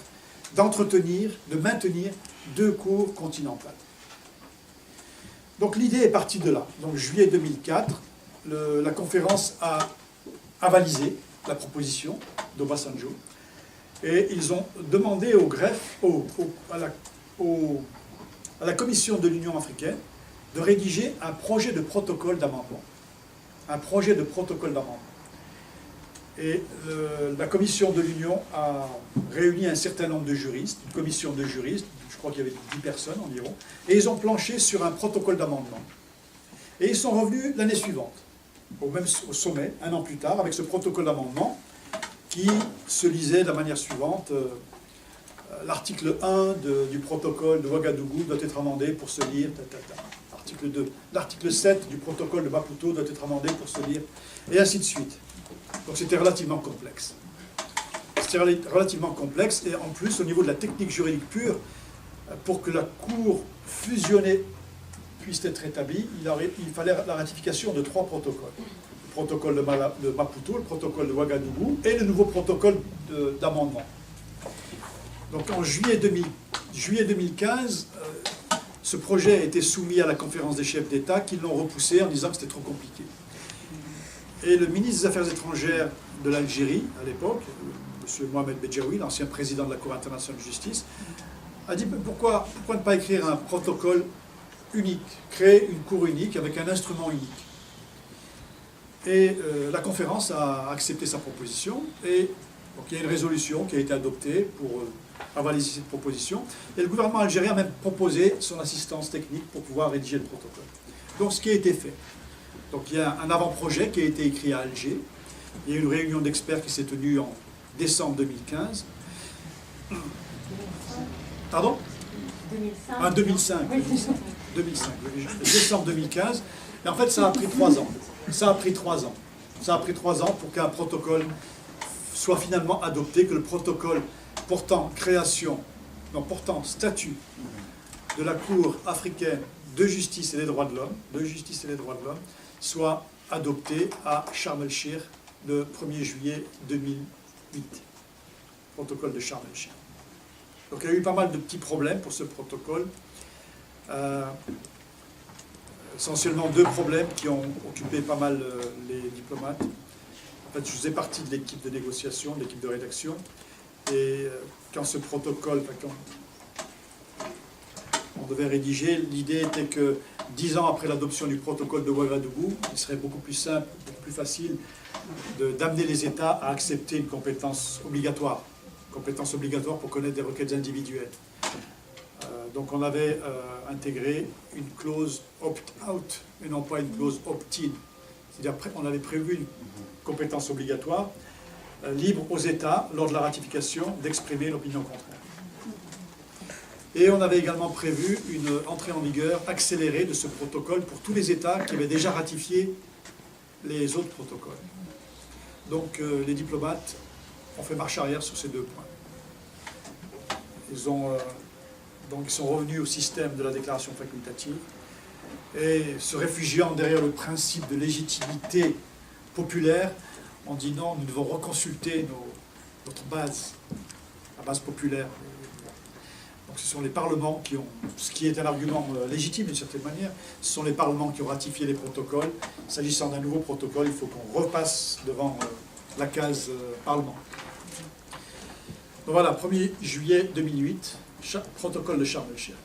d'entretenir, de maintenir 2 cours continentales. Donc l'idée est partie de là. Donc juillet 2004, la conférence a avalisé la proposition d'Obasanjo et ils ont demandé au greffe, à la Commission de l'Union africaine de rédiger un projet de protocole d'amendement. un projet de protocole d'amendement. Et la commission de l'Union a réuni un certain nombre de juristes, une commission de juristes, je crois qu'il y avait 10 personnes environ, et ils ont planché sur un protocole d'amendement. Et ils sont revenus l'année suivante, au sommet, un an plus tard, avec ce protocole d'amendement qui se lisait de la manière suivante. L'article 1 du protocole de Ouagadougou doit être amendé pour se lire, article 2. L'article 7 du protocole de Maputo doit être amendé pour se lire, et ainsi de suite. Donc c'était relativement complexe. C'était relativement complexe, et en plus, au niveau de la technique juridique pure, pour que la Cour fusionnée puisse être établie, il fallait la ratification de 3 protocoles. Le protocole de Maputo, le protocole de Ouagadougou, et le nouveau protocole d'amendement. Donc en juillet 2015, ce projet a été soumis à la conférence des chefs d'État qui l'ont repoussé en disant que c'était trop compliqué. Et le ministre des Affaires étrangères de l'Algérie, à l'époque, M. Mohamed Bedjaoui, l'ancien président de la Cour internationale de justice, a dit pourquoi ne pas écrire un protocole unique, créer une cour unique avec un instrument unique. Et la conférence a accepté sa proposition, et donc il y a une résolution qui a été adoptée pour avaliser cette proposition, et le gouvernement algérien a même proposé son assistance technique pour pouvoir rédiger le protocole. Donc ce qui a été fait. Donc il y a un avant-projet qui a été écrit à Alger, il y a eu une réunion d'experts qui s'est tenue en décembre 2015. Pardon 2005. Ah, 2005. 2005, décembre 2015. Et en fait, ça a pris 3 ans. Ça a pris 3 ans. Ça a pris 3 ans pour qu'un protocole soit finalement adopté, que le protocole portant statut de la Cour africaine de justice et des droits de l'homme, soit adopté à Sharm el-Sheikh le 1er juillet 2008. Protocole de Sharm el-Sheikh. Donc il y a eu pas mal de petits problèmes pour ce protocole. Essentiellement 2 problèmes qui ont occupé pas mal les diplomates. En fait, je faisais partie de l'équipe de négociation, de l'équipe de rédaction. Et quand ce protocole, quand on devait rédiger, l'idée était que 10 ans après l'adoption du protocole de Ouagadougou, il serait beaucoup plus simple, beaucoup plus facile d'amener les États à accepter une compétence obligatoire pour connaître des requêtes individuelles. Donc on avait intégré une clause opt-out et non pas une clause opt-in. C'est-à-dire on avait prévu une compétence obligatoire libre aux États, lors de la ratification, d'exprimer l'opinion contraire. Et on avait également prévu une entrée en vigueur accélérée de ce protocole pour tous les États qui avaient déjà ratifié les autres protocoles. Donc les diplomates ont fait marche arrière sur ces 2 points. Ils sont revenus au système de la déclaration facultative et se réfugiant derrière le principe de légitimité populaire, on dit non, nous devons reconsulter notre base, la base populaire. Donc ce sont les parlements qui ont, ce qui est un argument légitime d'une certaine manière, ce sont les parlements qui ont ratifié les protocoles. S'agissant d'un nouveau protocole, il faut qu'on repasse devant la case Parlement. Donc voilà, 1er juillet 2008, protocole de Sharm el-Sheikh.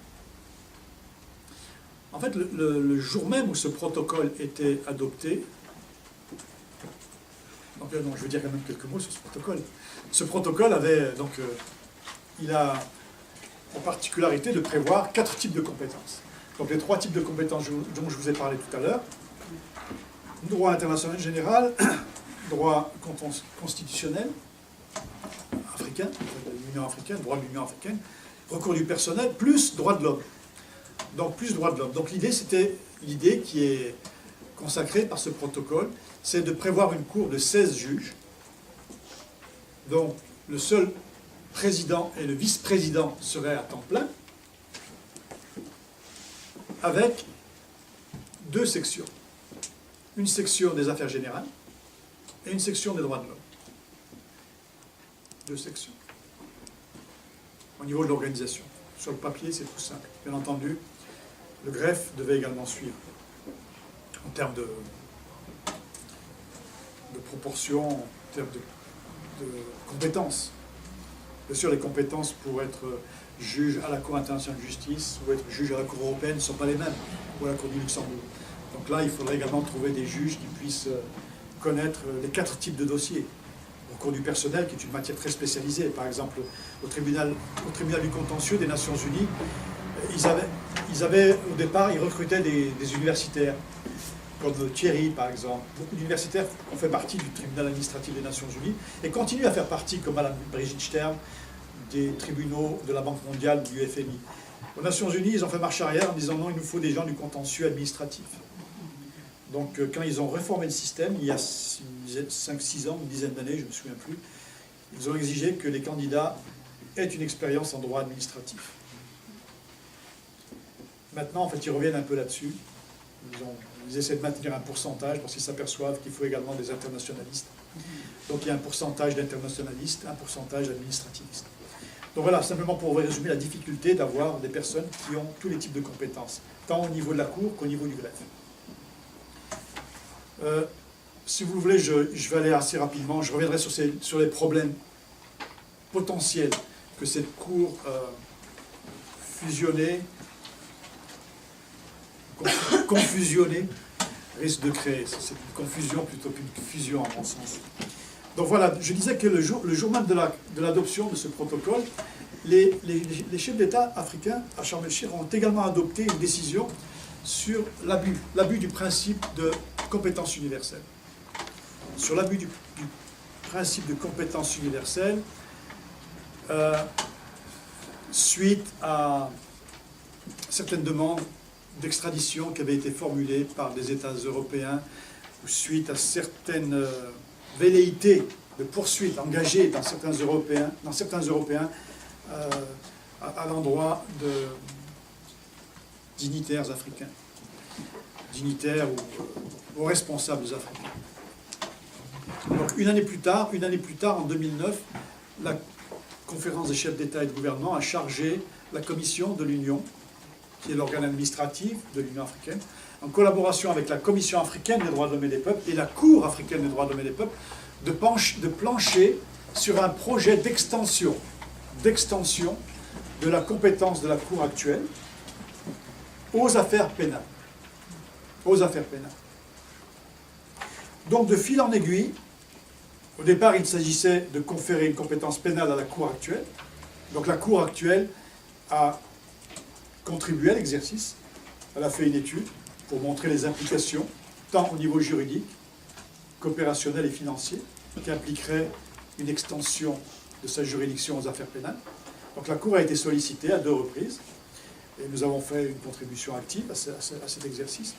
En fait, le jour même où ce protocole était adopté, donc non, je veux dire quand même quelques mots sur ce protocole. Ce protocole avait, donc, il a en particularité de prévoir 4 types de compétences. Donc les 3 types de compétences dont je vous ai parlé tout à l'heure. Droit international général, droit constitutionnel africain, de l'Union africaine, droit de l'Union africaine, recours du personnel, plus droit de l'homme. Donc plus droit de l'homme. Donc l'idée qui est consacrée par ce protocole, c'est de prévoir une cour de 16 juges, dont le seul président et le vice-président seraient à temps plein, avec 2 sections. Une section des affaires générales et une section des droits de l'homme. 2 sections. Au niveau de l'organisation. Sur le papier, c'est tout simple. Bien entendu, le greffe devait également suivre. En termes de proportion, en termes de compétences. Bien sûr, les compétences pour être juge à la Cour internationale de justice ou être juge à la Cour européenne ne sont pas les mêmes, ou à la Cour du Luxembourg. Donc Donc là, il faudrait également trouver des juges qui puissent connaître les 4 types de dossiers. Au cours du personnel, qui est une matière très spécialisée. Par exemple, au tribunal du contentieux des Nations Unies, ils avaient au départ, ils recrutaient des universitaires, comme Thierry par exemple. Beaucoup d'universitaires ont fait partie du tribunal administratif des Nations Unies et continuent à faire partie, comme Mme Brigitte Stern, des tribunaux de la Banque mondiale, du FMI. Aux Nations Unies, ils ont fait marche arrière en disant non, il nous faut des gens du contentieux administratif. Donc quand ils ont réformé le système, il y a 5-6 ans, une dizaine d'années, je ne me souviens plus, ils ont exigé que les candidats aient une expérience en droit administratif. Maintenant, en fait, ils reviennent un peu là-dessus. Ils essaient de maintenir un pourcentage parce qu'ils s'aperçoivent qu'il faut également des internationalistes. Donc il y a un pourcentage d'internationalistes, un pourcentage d'administrativistes. Donc voilà, simplement pour résumer la difficulté d'avoir des personnes qui ont tous les types de compétences, tant au niveau de la Cour qu'au niveau du greffe. Si vous le voulez, je vais aller assez rapidement. Je reviendrai sur les problèmes potentiels que cette Cour confusionnée risque de créer. C'est une confusion plutôt qu'une fusion, à mon sens. Donc voilà, je disais que le jour même de l'adoption de ce protocole, les chefs d'État africains à Sharm el-Sheikh ont également adopté une décision sur l'abus du principe de compétence universelle. Sur l'abus du principe de compétence universelle, suite à certaines demandes d'extradition qui avaient été formulées par des États européens, ou suite à certaines velléités de poursuites engagées dans certains Européens à l'endroit de dignitaires africains, dignitaires ou responsables africains. Donc une année plus tard, en 2009, la conférence des chefs d'État et de gouvernement a chargé la Commission de l'Union, qui est l'organe administratif de l'Union africaine, en collaboration avec la Commission africaine des droits de l'homme et des peuples et la Cour africaine des droits de l'homme et des peuples, de plancher sur un projet d'extension de la compétence de la Cour actuelle aux affaires pénales. Donc de fil en aiguille, au départ il s'agissait de conférer une compétence pénale à la Cour actuelle. Donc la Cour actuelle a contribué à l'exercice, elle a fait une étude pour montrer les implications, tant au niveau juridique qu'opérationnel et financier, qui impliquerait une extension de sa juridiction aux affaires pénales. Donc la Cour a été sollicitée à 2 reprises, et nous avons fait une contribution active à cet exercice.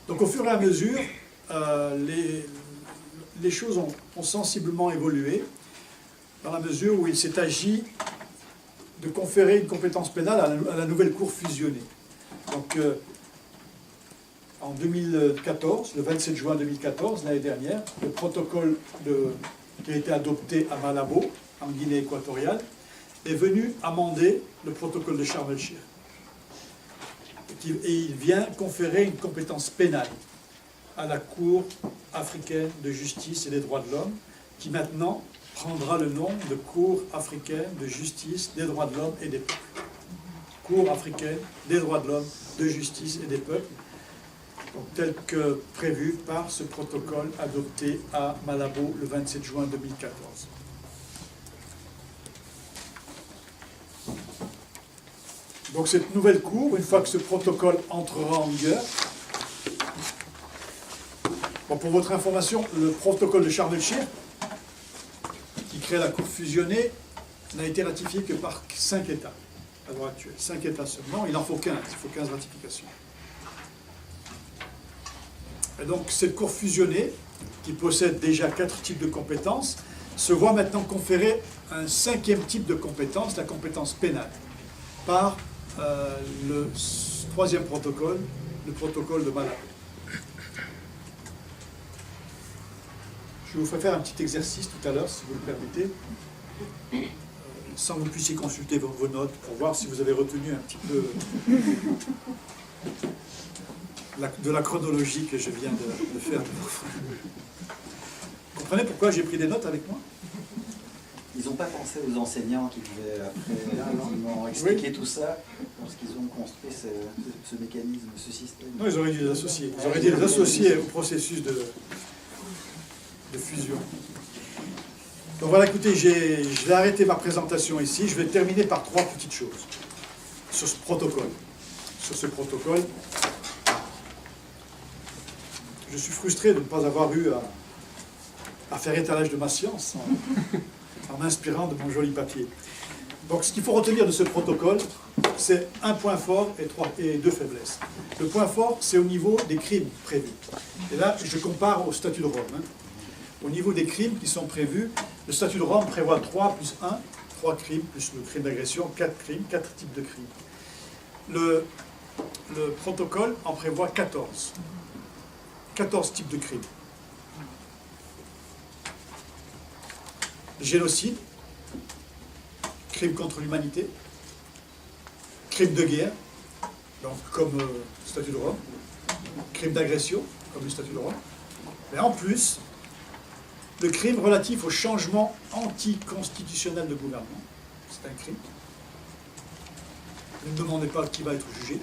Donc au fur et à mesure, les choses ont sensiblement évolué, dans la mesure où il s'est agi de conférer une compétence pénale à la nouvelle Cour fusionnée. Donc en 2014, le 27 juin 2014, l'année dernière, le protocole qui a été adopté à Malabo, en Guinée équatoriale, est venu amender le protocole de Sharm el-Sheikh. Et il vient conférer une compétence pénale à la Cour africaine de justice et des droits de l'homme, qui maintenant prendra le nom de Cour africaine de justice, des droits de l'homme et des peuples. Cour africaine des droits de l'homme, de justice et des peuples, donc, tel que prévu par ce protocole adopté à Malabo le 27 juin 2014. Donc cette nouvelle Cour, une fois que ce protocole entrera en vigueur, bon, pour votre information, le protocole de Sharm el-Sheikh, qui crée la Cour fusionnée, n'a été ratifié que par 5 États à l'heure actuelle. 5 États seulement, il en faut 15, il faut 15 ratifications. Et donc cette Cour fusionnée, qui possède déjà 4 types de compétences, se voit maintenant conférer un 5e type de compétence, la compétence pénale, par le 3e protocole, le protocole de Malabo. Je vous ferai faire un petit exercice tout à l'heure, si vous le permettez, sans que vous puissiez consulter vos notes pour voir si vous avez retenu un petit peu de la chronologie que je viens de faire. Vous comprenez pourquoi j'ai pris des notes avec moi? Ils n'ont pas pensé aux enseignants qui devaient après expliquer tout ça. lorsqu'ils ont construit ce mécanisme, ce système. Non, ils auraient dû les associer. Ils auraient dû les associer au processus de fusion. Donc voilà, écoutez, je vais arrêter ma présentation ici. Je vais terminer par 3 petites choses sur ce protocole. Sur ce protocole, je suis frustré de ne pas avoir eu à faire étalage de ma science en m'inspirant de mon joli papier. Donc ce qu'il faut retenir de ce protocole, c'est un point fort et 2 faiblesses. Le point fort, c'est au niveau des crimes prévus. Et là, je compare au statut de Rome. Au niveau des crimes qui sont prévus, le statut de Rome prévoit 3 plus 1, 3 crimes, plus le crime d'agression, 4 crimes, 4 types de crimes. Le protocole en prévoit 14. 14 types de crimes. Génocide, crime contre l'humanité, crime de guerre, donc comme le statut de Rome, crime d'agression, comme le statut de Rome, mais en plus, le crime relatif au changement anticonstitutionnel de gouvernement, c'est un crime. Ne me demandez pas qui va être jugé.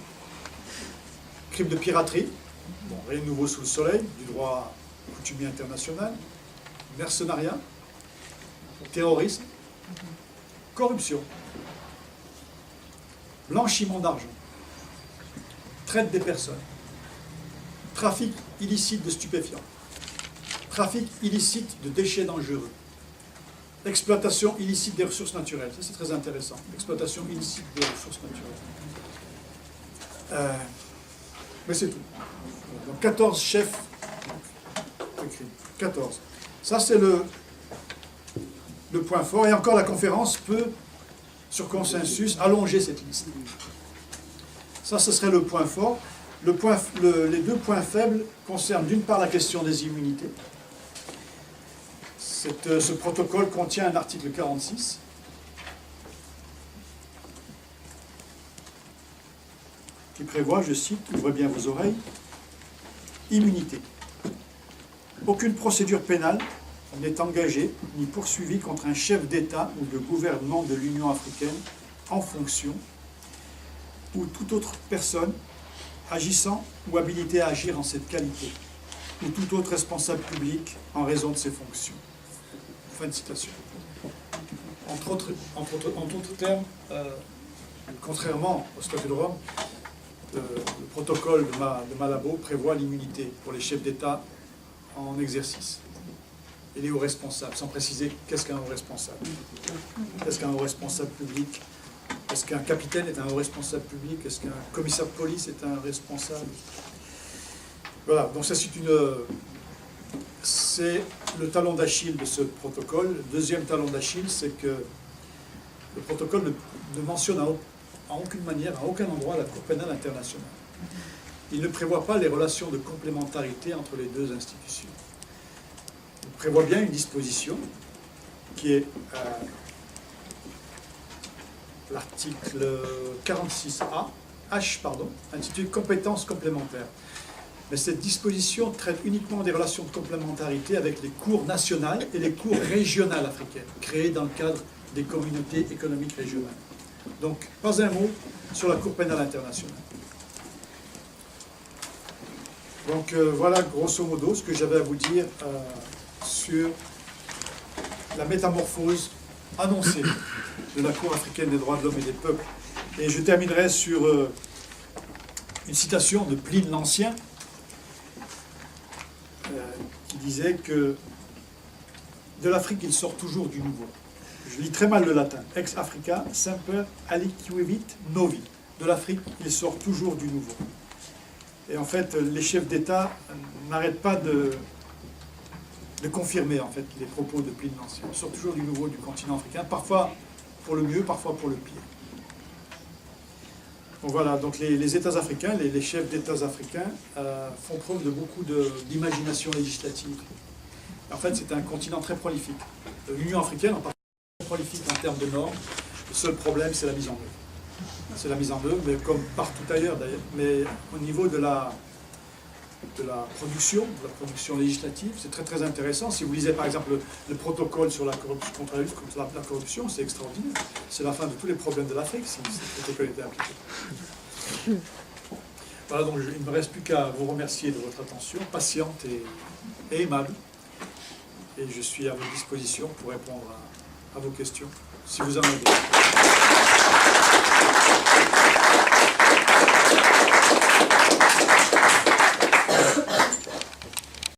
Crime de piraterie, bon, rien de nouveau sous le soleil, du droit coutumier international, mercenariat, terrorisme, corruption, blanchiment d'argent, traite des personnes, trafic illicite de stupéfiants, trafic illicite de déchets dangereux, exploitation illicite des ressources naturelles, ça c'est très intéressant, exploitation illicite des ressources naturelles. Mais c'est tout. Donc 14 chefs de crime, 14. Ça c'est le point fort, et encore la conférence peut, sur consensus, allonger cette liste. Ça, ce serait le point fort. Les 2 points faibles concernent d'une part la question des immunités. Ce protocole contient un article 46 qui prévoit, je cite, ouvrez bien vos oreilles, immunité. Aucune procédure pénale n'est engagée ni poursuivie contre un chef d'État ou de gouvernement de l'Union africaine en fonction ou toute autre personne agissant ou habilitée à agir en cette qualité ou tout autre responsable public en raison de ses fonctions. Fin de citation. Entre autres termes, contrairement au statut de Rome, le protocole de Malabo prévoit l'immunité pour les chefs d'État en exercice et les hauts responsables, sans préciser qu'est-ce qu'un haut responsable. Qu'est-ce qu'un haut responsable public? Est-ce qu'un capitaine est un haut responsable public? Est-ce qu'un commissaire de police est un responsable? Voilà, donc ça c'est le talon d'Achille de ce protocole. Le deuxième talon d'Achille, c'est que le protocole ne mentionne en aucune manière, à aucun endroit, la Cour pénale internationale. Il ne prévoit pas les relations de complémentarité entre les 2 institutions. Il prévoit bien une disposition qui est l'article 46A, intitulé compétences complémentaires. Mais cette disposition traite uniquement des relations de complémentarité avec les cours nationales et les cours régionales africaines, créées dans le cadre des communautés économiques régionales. Donc, pas un mot sur la Cour pénale internationale. Donc, voilà grosso modo ce que j'avais à vous dire sur la métamorphose annoncée de la Cour africaine des droits de l'homme et des peuples. Et je terminerai sur une citation de Pline l'Ancien, qui disait que de l'Afrique, il sort toujours du nouveau. Je lis très mal le latin. Ex Africa, semper aliquivit novi. De l'Afrique, il sort toujours du nouveau. Et en fait, les chefs d'État n'arrêtent pas de confirmer en fait, les propos de Pline l'Ancien. Il sort toujours du nouveau du continent africain, parfois pour le mieux, parfois pour le pire. Donc voilà, donc les États africains, les chefs d'États africains font preuve de beaucoup d'imagination législative. En fait, c'est un continent très prolifique. L'Union africaine, en particulier, est très prolifique en termes de normes. Le seul problème, c'est la mise en œuvre. C'est la mise en œuvre, mais comme partout ailleurs d'ailleurs. Mais au niveau de de la production législative. C'est très très intéressant. Si vous lisez par exemple le protocole sur la corruption, contre la lutte contre la corruption, c'est extraordinaire. C'est la fin de tous les problèmes de l'Afrique si ce protocole était appliqué. Voilà, donc il ne me reste plus qu'à vous remercier de votre attention patiente et aimable. Et je suis à votre disposition pour répondre à vos questions, si vous en avez.